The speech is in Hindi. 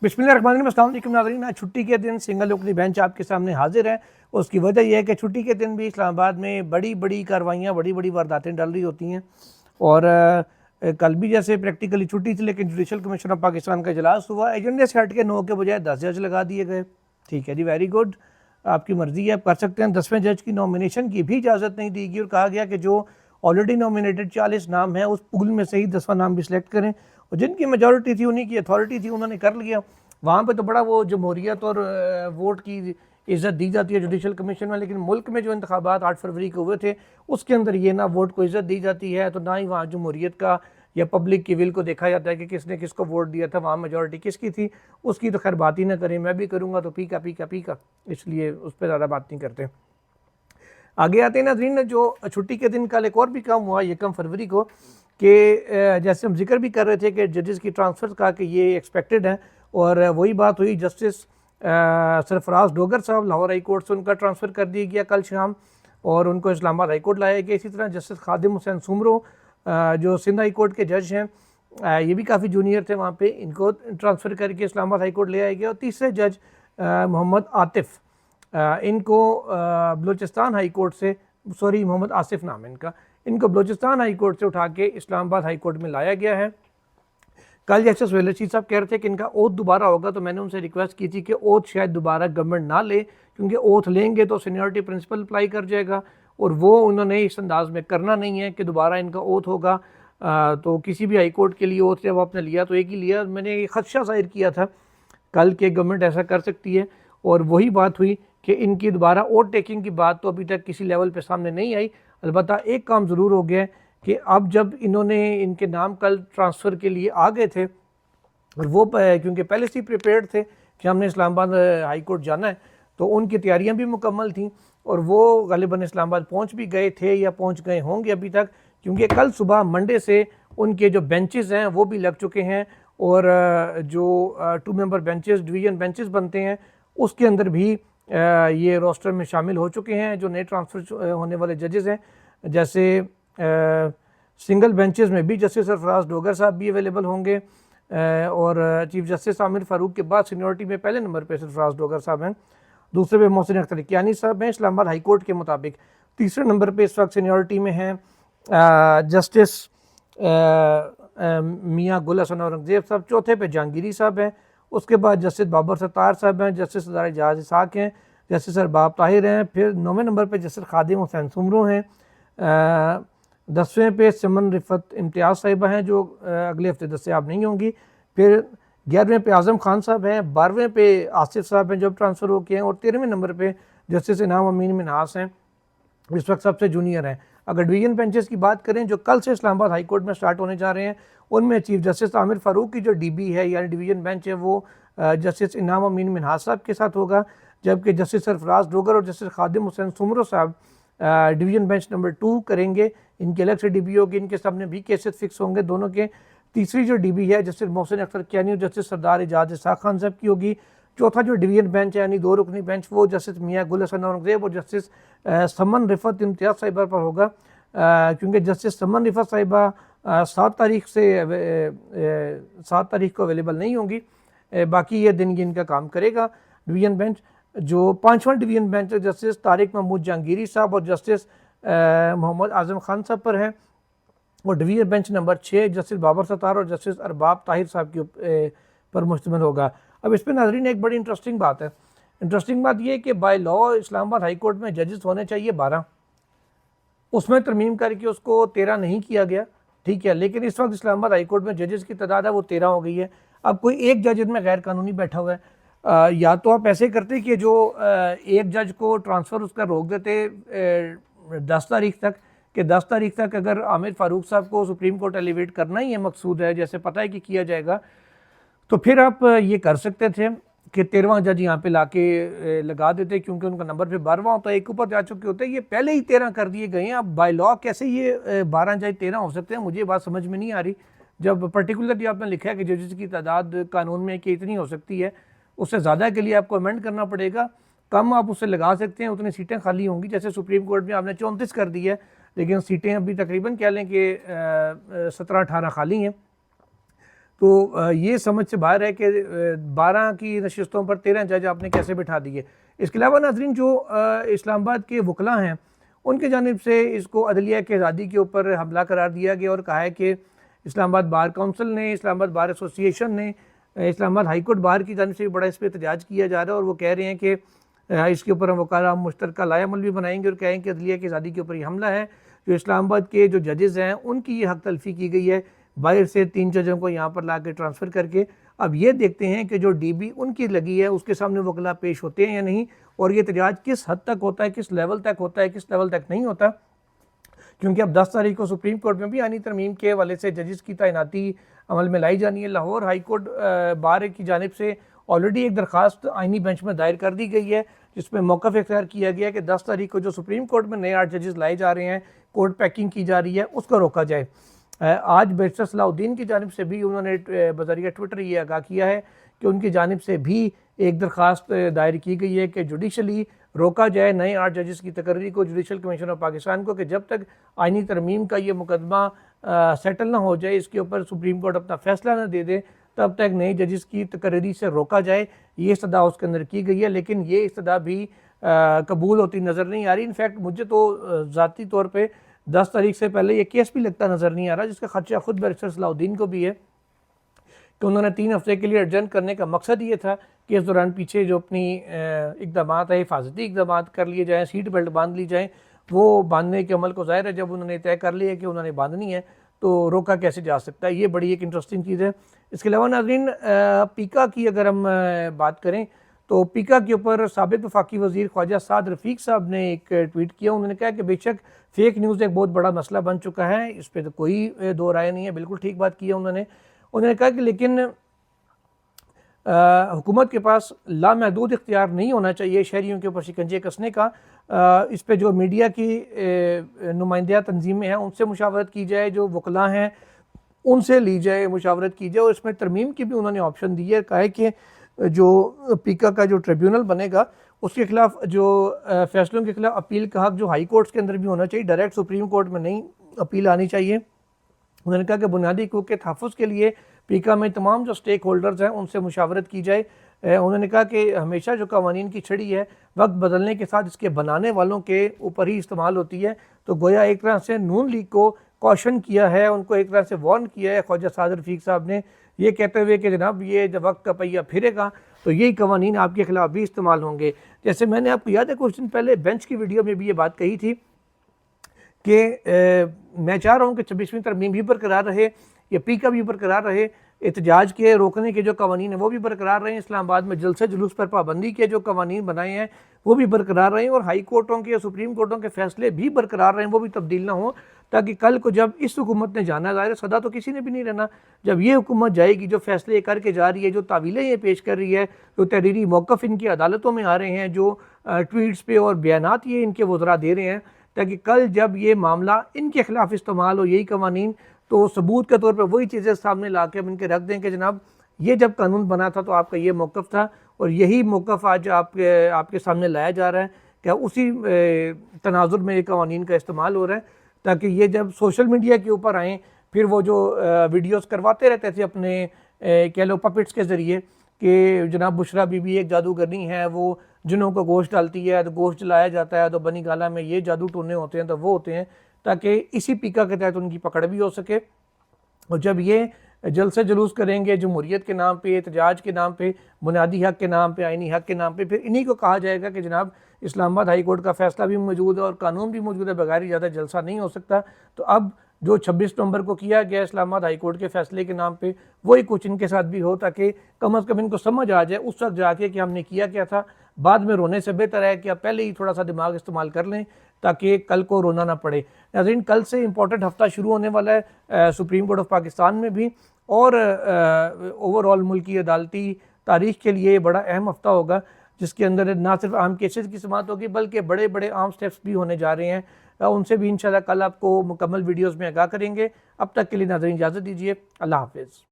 बिस्मिल्लाहिर्रहमानिर्रहीम, अस्सलाम वालेकुम नाज़रीन। आज छुट्टी के दिन सिंगल रुकनी बेंच आपके सामने हाजिर है। उसकी वजह यह है कि छुट्टी के दिन भी इस्लामाबाद में बड़ी बड़ी कार्रवाइयाँ, बड़ी बड़ी वारदातें डल रही होती हैं। और कल भी जैसे प्रैक्टिकली छुट्टी थी, लेकिन जुडिशल कमीशन ऑफ पाकिस्तान का इजलास हुआ। एजेंडे से हट के 9 के बजाय 10 जज लगा दिए गए। ठीक है जी, वेरी गुड, आपकी मर्ज़ी है, आप कर सकते हैं। 10वें जज की नॉमिनेशन की भी इजाज़त नहीं दी गई और कहा गया कि जो ऑलरेडी नॉमिनेटेड 40 नाम है उस पूल में से ही 10वां नाम भी सिलेक्ट करें। और जिनकी मेजॉरिटी थी, उन्हीं की अथॉरिटी थी, उन्होंने कर लिया। वहाँ पे तो बड़ा वो जमहूरियत और वोट की इज़्ज़त दी जाती है जुडिशल कमीशन में, लेकिन मुल्क में जो इंतखाबात 8 फरवरी को हुए थे उसके अंदर ये ना वोट को इज़्ज़त दी जाती है, तो ना ही वहाँ जमहूरियत का या पब्लिक की विल को देखा जाता है कि किसने किसको वोट दिया था, वहाँ मेजॉरिटी किसकी थी। उसकी तो खैर बात ही ना करें, मैं भी करूँगा तो पीका पीका पीका, इसलिए उस पर ज़्यादा बात नहीं करते। आगे आते हैं नाज़रीन, जो छुट्टी के दिन कल एक और भी काम हुआ 1 फरवरी को, कि जैसे हम जिक्र भी कर रहे थे कि जजेस की ट्रांसफ़र का कि ये एक्सपेक्टेड है, और वही बात हुई। जस्टिस सरफराज डोगर साहब लाहौर हाई कोर्ट से उनका ट्रांसफ़र कर दिया गया कल शाम, और उनको इस्लामाबाद हाई कोर्ट लाया गया। इसी तरह जस्टिस खादिम हुसैन सुमरो जो सिंध हाई कोर्ट के जज हैं, ये भी काफ़ी जूनियर थे वहाँ पे, इनको ट्रांसफ़र करके इस्लामाबाद हाई कोर्ट ले आया गया। और तीसरे जज मोहम्मद आतिफ़, इनको बलूचिस्तान हाई कोर्ट से, सॉरी मोहम्मद आसिफ नाम है इनका, इनको बलूचिस्तान हाई कोर्ट से उठा के इस्लामाबाद हाई कोर्ट में लाया गया है। कल जैसे सुहेल रशीद साहब कह रहे थे कि इनका ओथ दोबारा होगा, तो मैंने उनसे रिक्वेस्ट की थी कि ओथ शायद दोबारा गवर्नमेंट ना ले, क्योंकि ओथ लेंगे तो सीनियरिटी प्रिंसिपल अप्लाई कर जाएगा, और वो उन्होंने इस अंदाज में करना नहीं है कि दोबारा इनका ओथ होगा। तो किसी भी हाई कोर्ट के लिए ओथ जब आपने लिया तो एक ही लिया। मैंने ये खदशा जाहिर किया था कल के गवर्नमेंट ऐसा कर सकती है, और वही बात हुई कि इनकी दोबारा ओथ टेकिंग की बात तो अभी तक किसी लेवल पे सामने नहीं आई। अलबत्ता एक काम ज़रूर हो गया कि अब जब इन्होंने इनके नाम कल ट्रांसफ़र के लिए आ गए थे, और वो क्योंकि पहले से ही प्रिपेयर्ड थे कि हमने इस्लामाबाद हाई कोर्ट जाना है, तो उनकी तैयारियां भी मुकम्मल थीं, और वो गालिबन इस्लामाबाद पहुंच भी गए थे या पहुंच गए होंगे अभी तक, क्योंकि कल सुबह मंडे से उनके जो बेंचेस हैं वो भी लग चुके हैं। और जो 2 मेंबर बेंचेस, डिवीज़न बेंचेस बनते हैं, उसके अंदर भी ये रोस्टर में शामिल हो चुके हैं जो नए ट्रांसफ़र होने वाले जजेस हैं। जैसे सिंगल बेंचेस में भी जस्टिस सरफराज डोगर साहब भी अवेलेबल होंगे, और चीफ जस्टिस आमिर फ़ारूक के बाद सीनियरिटी में पहले नंबर पे सरफराज डोगर साहब हैं, दूसरे पे मोहसिन अख्तर कियानी साहब हैं इस्लामाबाद हाई कोर्ट के मुताबिक, तीसरे नंबर पे इस वक्त सीनियरिटी में हैं जस्टिस मियाँ गुल हसन औरंगज़ेब साहब, चौथे पे जहांगीरी साहब हैं, उसके बाद जस्टिस बाबर सत्तार साहब हैं, जस्टिस सदार एजाज इसाक हैं, जस्टिस अरबाब ताहिर हैं, फिर 9वें नंबर पे जस्टिस खादिम हुसैन सुमरो हैं, 10वें पे समन रिफत इम्तियाज़ साहिबा हैं जो अगले हफ्ते दस्तयाब नहीं होंगी, फिर 11वें पे आज़म खान साहब हैं, 12वें पे आसिफ साहब हैं जो ट्रांसफ़र हो के हैं, और 13वें नंबर पे जस्टिस इनाम अमीन मिनहास हैं, इस वक्त सबसे जूनियर हैं। अगर डिवीज़न बेंचेस की बात करें जो कल से इस्लामाबाद हाई कोर्ट में स्टार्ट होने जा रहे हैं, उनमें चीफ जस्टिस आमिर फ़ारूक की जो डीबी है यानी डिवीज़न बेंच है वो जस्टिस इनाम अमीन मिनहास साहब के साथ होगा, जबकि जस्टिस सरफराज डोगर और जस्टिस खादिम हुसैन सुमरो साहब डिवीज़न बेंच नंबर 2 करेंगे। इनकी अलग से डीबी होगी, इनके सामने भी केसेस फिक्स होंगे दोनों के। तीसरी जो डीबी है जस्टिस मोहसिन अख्तर कियानी और जस्टिस सरदार एजाज इसाक खान साहब की होगी। चौथा जो डिवीज़न बेंच है यानी 2 रुकनी बेंच, वो जस्टिस मियाँ गुल हसन औरंगज़ेब और जस्टिस समन रिफत इम्तियाज़ साहिबा पर होगा, क्योंकि जस्टिस समन रिफत साहिबा 7 तारीख को अवेलेबल नहीं होंगी, बाकी ये दिन इनका काम करेगा डिवीज़न बेंच। जो 5वां डिवीज़न बेंच है जस्टिस तारिक महमूद जहांगीरी साहब और जस्टिस मोहम्मद आज़म खान साहब पर है, और division bench number 6 justice Babar Sattar और जस्टिस अरबाब ताहिर साहब के पर मुश्तमिल होगा। अब इस पर नाज़रीन एक बड़ी इंटरेस्टिंग बात है। इंटरेस्टिंग बात यह है कि by law Islamabad high court में जजेस होने चाहिए 12, उसमें तरमीम करके उसको 13 नहीं किया गया, ठीक है, लेकिन इस वक्त इस्लामाबाद हाई कोर्ट में जजेस की तादाद है वो 13 हो गई है। अब कोई एक जज इनमें गैर कानूनी बैठा हुआ है, या तो आप ऐसे करते कि जो एक जज को ट्रांसफ़र उसका रोक देते 10 तारीख तक, कि 10 तारीख तक अगर आमिर फ़ारूक साहब को सुप्रीम कोर्ट एलिवेट करना ही है मकसूद है, जैसे पता है कि किया जाएगा, तो फिर आप ये कर सकते थे कि 13वां जज यहाँ पे लाके लगा देते, क्योंकि उनका नंबर फिर 12वां होता है, एक ऊपर जा चुके होते हैं। ये पहले ही 13 कर दिए गए हैं। अब बाय लॉ कैसे ये 12 जज 13 हो सकते हैं, मुझे बात समझ में नहीं आ रही। जब पर्टिकुलरली आपने लिखा है कि जजेस की तादाद कानून में कि इतनी हो सकती है, उससे ज़्यादा के लिए आपको अमेंड करना पड़ेगा, कम आप उससे लगा सकते हैं, उतनी सीटें खाली होंगी। जैसे सुप्रीम कोर्ट में आपने 34 कर दी है, लेकिन सीटें अभी तकरीबन कह लें कि 17-18 खाली हैं। तो ये समझ से बाहर है कि 12 की नशिस्तों पर 13 जज आपने कैसे बिठा दिए। इसके अलावा नाज़रीन जो इस्लामाबाद के वकला हैं उनकी जानिब से इसको अदलिया की आज़ादी के ऊपर हमला करार दिया गया और कहा है कि इस्लामाबाद बार काउंसिल ने, इस्लामाबाद बार एसोसिएशन ने, इस्लामाबाद हाई कोर्ट बार की जानिब से भी बड़ा इस पर एहतजाज किया जा रहा है और वो कह रहे हैं कि इसके ऊपर हम वकाला मुश्तरका लायामल भी बनाएंगे और कहेंगे कि अदलिया की आज़ादी के ऊपर ये हमला है। जो इस्लामाबाद के जो जजेज़ हैं उनकी ये हक तलफी की गई है बाहर से 3 जजों को यहाँ पर ला के ट्रांसफ़र करके। अब ये देखते हैं कि जो DB उनकी लगी है उसके सामने वकला पेश होते हैं या नहीं, और ये एहतजाज किस हद तक होता है, किस लेवल तक होता है, किस लेवल तक नहीं होता। क्योंकि अब 10 तारीख को सुप्रीम कोर्ट में भी आईनी तरमीम के हवाले से जजेस की तैनाती अमल में लाई जानी है। लाहौर हाई कोर्ट बार की जानिब से ऑलरेडी एक दरख्वास्त आईनी बेंच में दायर कर दी गई है जिसमें मौक़िफ़ इख्तियार किया गया है कि 10 तारीख को जो सुप्रीम कोर्ट में नए 8 जजेस लाए जा रहे हैं, कोर्ट पैकिंग की जा रही है, उसको रोका जाए। आज बैरिस्टर सलाउद्दीन की जानिब से भी उन्होंने बज़रिया ट्विटर ये आगाह किया है कि उनकी जानिब से भी एक दरख्वास्त दायर की गई है कि जुडिशली रोका जाए नए 8 जजेस की तकर्री को जुडिशल कमीशन ऑफ पाकिस्तान को, कि जब तक आईनी तरमीम का ये मुकदमा सेटल ना हो जाए, इसके ऊपर सुप्रीम कोर्ट अपना फैसला ना दे दे, तब तक नए जजेस की तकर्री से रोका जाए। ये इस्तदा उसके अंदर की गई है, लेकिन ये इस्तदा भी कबूल होती नज़र नहीं आ रही। इनफैक्ट मुझे तो ज़ाती तौर पर 10 तारीख से पहले ये केस भी लगता नज़र नहीं आ रहा, जिसका खर्चा खुद बैरिस्टर सलाउद्दीन को भी है कि उन्होंने 3 हफ्ते के लिए एडजर्न करने का मकसद ये था कि इस दौरान पीछे जो अपनी इक़दाम है, हिफाजती इक़दाम कर लिए जाएँ, सीट बेल्ट बांध ली जाएँ। वो बांधने के अमल को ज़ाहिर है जब उन्होंने तय कर लिया कि उन्होंने बांधनी है तो रोका कैसे जा सकता है। ये बड़ी एक इंटरेस्टिंग चीज़ है। इसके अलावा नाज़रीन पीका की अगर हम बात करें तो पीका के ऊपर साबिक़ वफाकी वज़ीर ख्वाजा साद रफ़ीक साहब ने एक ट्वीट किया। उन्होंने कहा कि बेशक फ़ेक न्यूज़ एक बहुत बड़ा मसला बन चुका है, इस पर तो कोई दो राय नहीं है, बिल्कुल ठीक बात की है उन्होंने कहा कि लेकिन हुकूमत के पास लामहदूद इख्तियार नहीं होना चाहिए शहरियों के ऊपर शिकंजे कसने का। इस पर जो मीडिया की नुमाइंदिया तंजीमें हैं उनसे मुशावरत की जाए, जो वकला हैं उनसे ली जाए, मुशावरत की जाए। और इसमें तरमीम की भी उन्होंने ऑप्शन दी है, कहा है कि जो पीका का जो ट्रिब्यूनल बनेगा उसके खिलाफ जो फैसलों के खिलाफ अपील का हक जो हाई कोर्ट्स के अंदर भी होना चाहिए, डायरेक्ट सुप्रीम कोर्ट में नहीं अपील आनी चाहिए। उन्होंने कहा कि बुनियादी हकूक़ के तहफ़्फ़ुज़ के लिए पीका में तमाम जो स्टेक होल्डर्स हैं उनसे मुशावरत की जाए। उन्होंने कहा कि हमेशा जो कवानीन की छड़ी है वक्त बदलने के साथ इसके बनाने वालों के ऊपर ही इस्तेमाल होती है। तो गोया एक तरह से नून लीग को कॉशन किया है, उनको एक तरह से वार्न किया है ख्वाजा साद रफ़ीक साहब ने, ये कहते हुए कि जनाब ये जब वक्त का पहिया फिरेगा तो यही कवानीन आपके खिलाफ भी इस्तेमाल होंगे। जैसे मैंने आपको याद है कुछ दिन पहले बेंच की वीडियो में भी ये बात कही थी कि मैं चाह रहा हूँ कि 26वीं तरमीम भी बरकरार रहे, ये पीका भी बरकरार रहे, एहतजाज के रोकने के जो कवानीन हैं वो भी बरकरार रहें, इस्लामाबाद में जलसे जुलूस पर पाबंदी के जो कवानीन बनाए हैं वो भी बरकरार रहें, और हाई कोर्टों के, सुप्रीम कोर्टों के फैसले भी बरकरार रहें, वो भी तब्दील ना हो, ताकि कल को जब इस हुकूमत ने जाना, ज़ाहिर सदा तो किसी ने भी नहीं रहना, जब ये हुकूमत जाएगी, जो फैसले करके जा रही है, जो तावीलें ये पेश कर रही है, जो तहरीरी मौक़िफ़ इनकी अदालतों में आ रहे हैं, जो ट्वीट्स पे और बयानात ये इनके वज़रा दे रहे हैं, ताकि कल जब ये मामला इनके खिलाफ इस्तेमाल हो यही कवानीन, तो सबूत के तौर पर वही चीज़ें सामने ला के हम इनके रख दें कि जनाब ये जब कानून बना था तो आपका ये मौक़िफ़ था और यही मौक़िफ़ आज आपके सामने लाया जा रहा है, क्या उसी तनाजुर में ये कवानीन का इस्तेमाल हो रहा है, ताकि ये जब सोशल मीडिया के ऊपर आएँ फिर वो जो वीडियोज़ करवाते रहते थे अपने कह लो पपेट्स के ज़रिए कि जनाब बुशरा बीबी एक जादूगरनी है, वो जिनों को गोश्त डालती है तो गोश्त जलाया जाता है, तो बनी गाला में ये जादू टूने होते हैं, तो वो होते हैं, ताकि इसी पीका के तहत उनकी पकड़ भी हो सके। और जब ये जलसे जुलूस करेंगे जमहूरियत के नाम पे, एहतजाज के नाम पे, बुनियादी हक के नाम पे, आइनी हक के नाम पे, फिर इन्हीं को कहा जाएगा कि जनाब इस्लामाबाद हाई कोर्ट का फैसला भी मौजूद है और कानून भी मौजूद है, बगैर ज़्यादा जलसा नहीं हो सकता। तो अब जो 26 नवंबर को किया गया इस्लामाबाद हाई कोर्ट के फैसले के नाम पे, वही कुछ इनके साथ भी हो, ताकि कम अज़ कम इनको समझ आ जाए उस वक्त जाके कि हमने किया क्या था। बाद में रोने से बेहतर है कि आप पहले ही थोड़ा सा दिमाग इस्तेमाल कर लें ताकि कल को रोना ना पड़े। नाज़रीन कल से इम्पोर्टेंट हफ्ता शुरू होने वाला है सुप्रीम कोर्ट ऑफ पाकिस्तान में भी, और ओवरऑल मुल्क की अदालती तारीख के लिए बड़ा अहम हफ्ता होगा, जिसके अंदर ना सिर्फ आम केसेस की समाअत होगी बल्कि बड़े बड़े आम स्टेप्स भी होने जा रहे हैं। उनसे भी इंशाल्लाह कल आपको मुकम्मल वीडियोज़ में आगाह करेंगे। अब तक के लिए नाज़रीन इजाज़त दीजिए, अल्लाह हाफ़िज़।